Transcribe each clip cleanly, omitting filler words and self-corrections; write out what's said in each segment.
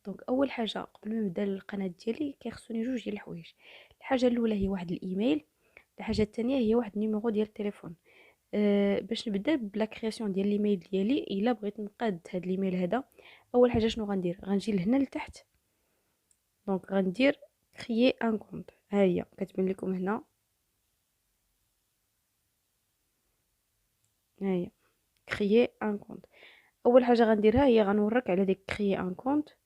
دونك اول حاجه قبل ما نبدا القناه ديالي كيخصوني جوج ديال الحوايج. الحاجه الاولى هي واحد الايميل، الحاجه الثانيه هي واحد النيميرو ديال التليفون. باش نبدا بلا كرياسيون ديال الايميل ديالي الا بغيت نقاد هاد الايميل هذا. اول حاجه شنو غندير؟ غنجي لهنا لتحت، دونك غندير كريي ان كونط. ها هي كتبان لكم هنا، ها هي كريي ان كونط. اول حاجه غنديرها هي غنورك على ديك كريي ان كونط.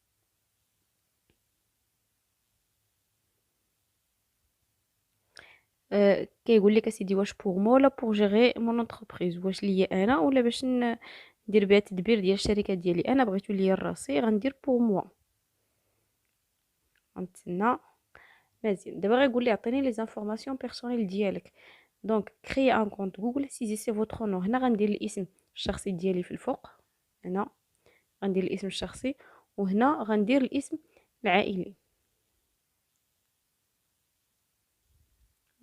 كيقول لك اسيدي واش بوغ مو ولا بوغ جيري مون انتربريز، واش ليا انا ولا باش ندير بها تدبير ديال الشركه ديالي. انا بغيتو ليا لراسي غندير بوغ موا. غنتسنى مزيان. دابا غيقول لي عطيني لي زانفورماسيون بيرسونيل ديالك. دونك كريي ان كونط جوجل، سيزيسي فوتر نو. هنا غندير الاسم الشخصي ديالي في الفوق، هنا غندير الاسم الشخصي، وهنا غندير الاسم العائلي.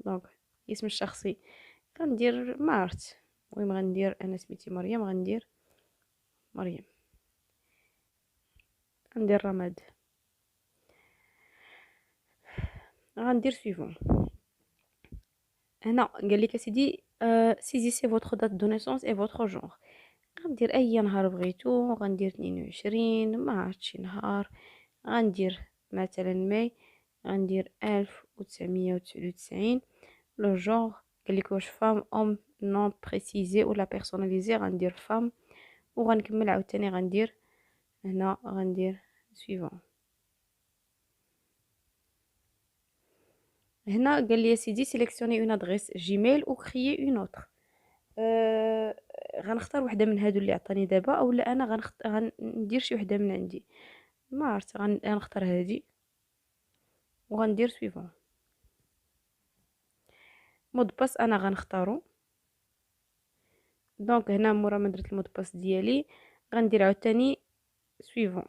دونك الاسم الشخصي غندير مارت، المهم غندير انا سميتي مريم، غندير مريم. غندير رماد، غندير سويفون. هنا قال لك اسيدي سيزيسي فوتر دات دو نيسونس اي فوتر جونغ. غندير اي نهار بغيتو، غندير 22 ما عرفت شي نهار. غندير مثلا ماي، غندير 1999. لو جونغ قال لك واش فام اوم نون بريسيزي ولا بيرسوناليزي، غندير فام. وغنكمل عاوتاني غندير هنا غندير سويفون. هنا قال لي يا سيدي سيليكسيوني اون ادريس جيميل او كريي اون اوتر. غنختار وحده من هادو اللي عطاني دابا، اولا انا غندير شي وحده من عندي. ما عرفت غنختار هادي وغندير سويفون. مود باس انا غنختارو. دونك هنا مورا ما درت المود باس ديالي غندير عاوتاني سويفون.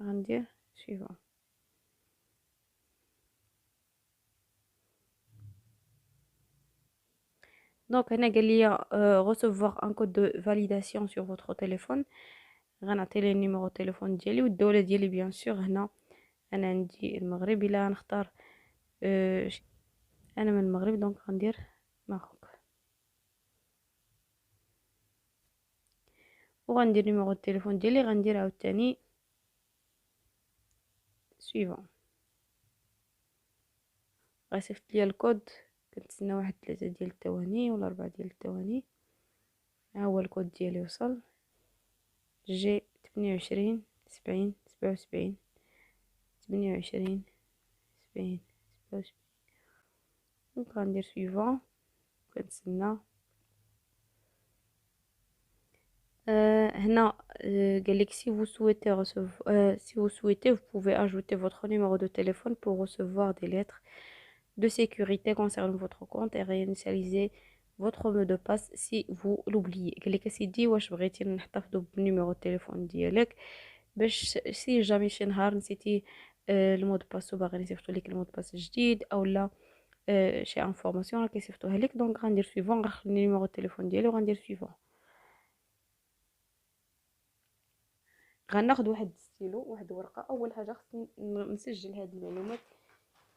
غندير سويفون. دونك هنا قال لي recevoir un code de validation sur votre téléphone. غنعطي ليه النيميرو التليفون ديالي والدوله ديالي بيان سور. هنا انا عندي المغرب، الا نختار انا من المغرب دونك غندير ماروك. وغندير نيميرو التليفون ديالي، غندير عاوتاني سويفون. غيصيفط ليا الكود، كنتسنى واحد 3 ديال الثواني ولا 4 ديال الثواني. ها هو الكود ديالي وصل، جي 28 70 77 28 70 77. دونك غندير سويفون كنتسنى. هنا قال لك si vous souhaitez recevoir si vous souhaitez vous pouvez ajouter votre numéro de téléphone pour recevoir des lettres de sécurité concernant votre compte et réinitialiser votre mot de passe si vous l'oubliez. قال لك اسيدي واش بغيتي نحتفظوا بنيميرو التليفون ديالك باش سي جامي شي نهار نسيتي المود باس وباغي نصيفطوا لك المود باس جديد او لا شي انفورماسيون راه كيصيفطوها لك. دونك غندير سويفون، غنخلي نيميرو التليفون ديالي وغندير سويفون. غناخد واحد ستيلو واحد ورقه. اول حاجه خصني نسجل هاد المعلومات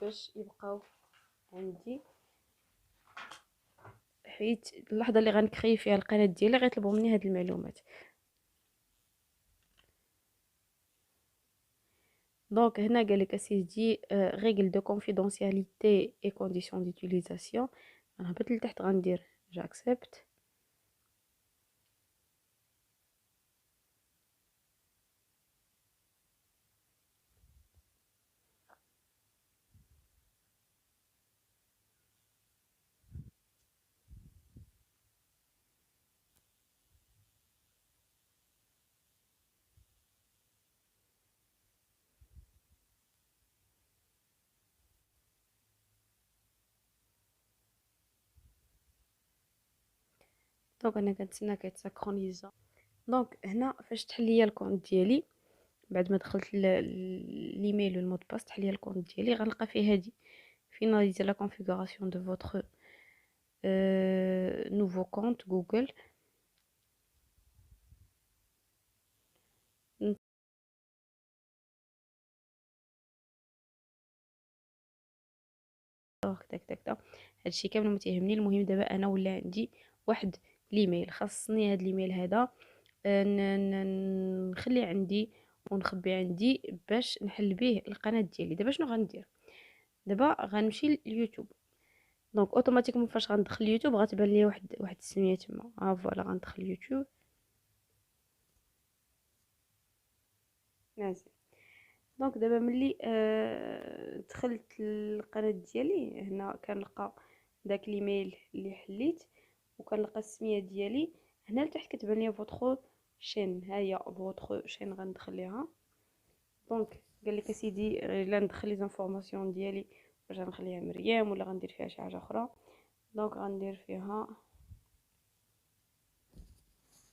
باش يبقاو عندي، حيت اللحظه اللي غنكري فيها القناه ديالي غيطلبوا مني هاد المعلومات. دونك هنا قالك اسيدي ريغل دو كونفيدونسياليتي اي كونديسيون ديوتيليزاسيون. غنهبط لتحت غندير جاكسبت. دونك انا كنتسنى كيتساكرونيزا. دونك هنا فاش تحل ليا الكونت ديالي بعد ما دخلت الايميل والمود باس، تحل ليا الكونت ديالي غنلقى فيه هادي finaliser la configuration de votre nouveau compte Google. تاك تاك تاك. هادشي كامل ما تيهمني. المهم دابا انا ولا عندي واحد الايميل، خاصني هاد الايميل هذا نخليه عندي ونخبيه عندي باش نحل به القناه ديالي. دابا شنو غندير؟ دابا غنمشي لليوتيوب. دونك اوتوماتيكمون فاش غندخل اليوتيوب غتبان لي واحد السميه تما. فوالا غندخل اليوتيوب. ماشي. دونك دابا ملي دخلت القناه ديالي هنا كنلقى داك الايميل اللي حليت وكنلقى السميه ديالي. هنا لتحت كتبان لي فوتر شين، ها هي فوتر شين غندخل ليها. دونك قال لك اسيدي الا ندخل لي زانفورماسيون ديالي واش غنخليها مريم ولا غندير فيها شي حاجه اخرى. دونك غندير فيها،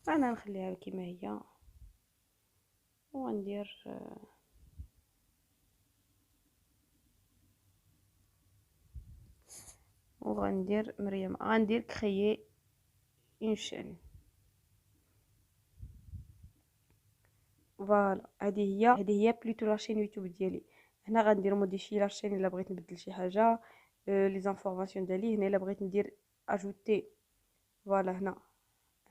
انا نخليها كما هي وغندير مريم. غندير كريي اون شين. فوالا هذه هي بلوتو لاشين يوتيوب ديالي. هنا غندير موديفي لاشين الا بغيت نبدل شي حاجه. لي زانفورماسيون ديالي هنا الا بغيت ندير اجوتي. فوالا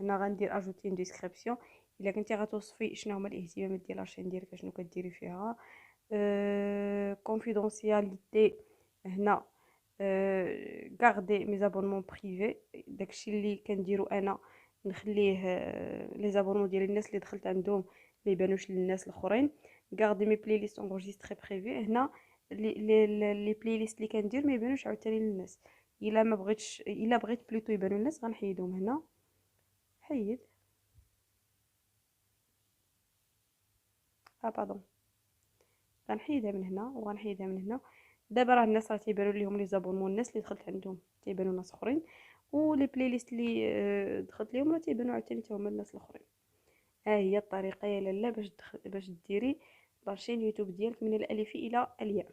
هنا غندير اجوتي ديسكريبسيون الا كنتي غتوصفي شنو هما الاهتمامات ديال لاشين ديالك شنو كديري فيها. كونفيدونسياليتي هنا غاردي مي زابونمون بريفي، داكشي اللي كنديرو انا نخليه لي زابونمون ديال الناس اللي دخلت عندهم ما يبانوش للناس الاخرين. غاردي مي بلاي ليست انغوجيستري بريفي، هنا لي بلاي ليست اللي كندير ما يبانوش عاوتاني للناس. الا ما بغيتش، الا بغيت بلوتو يبانو للناس غنحيدهم. هنا حيد. باردون، غنحيدها من هنا وغنحيدها من هنا. دابا راه الناس راه تيبانوا ليهم لي زابونمون، الناس اللي دخلت عندهم تيبانوا ناس اخرين، ولي بلاي ليست اللي دخلت ليهم راه تيبانوا عاوتاني حتى هما الناس الاخرين. ها هي الطريقه يا لاله باش ديري لاشين يوتيوب ديالك من الالف الى الياء.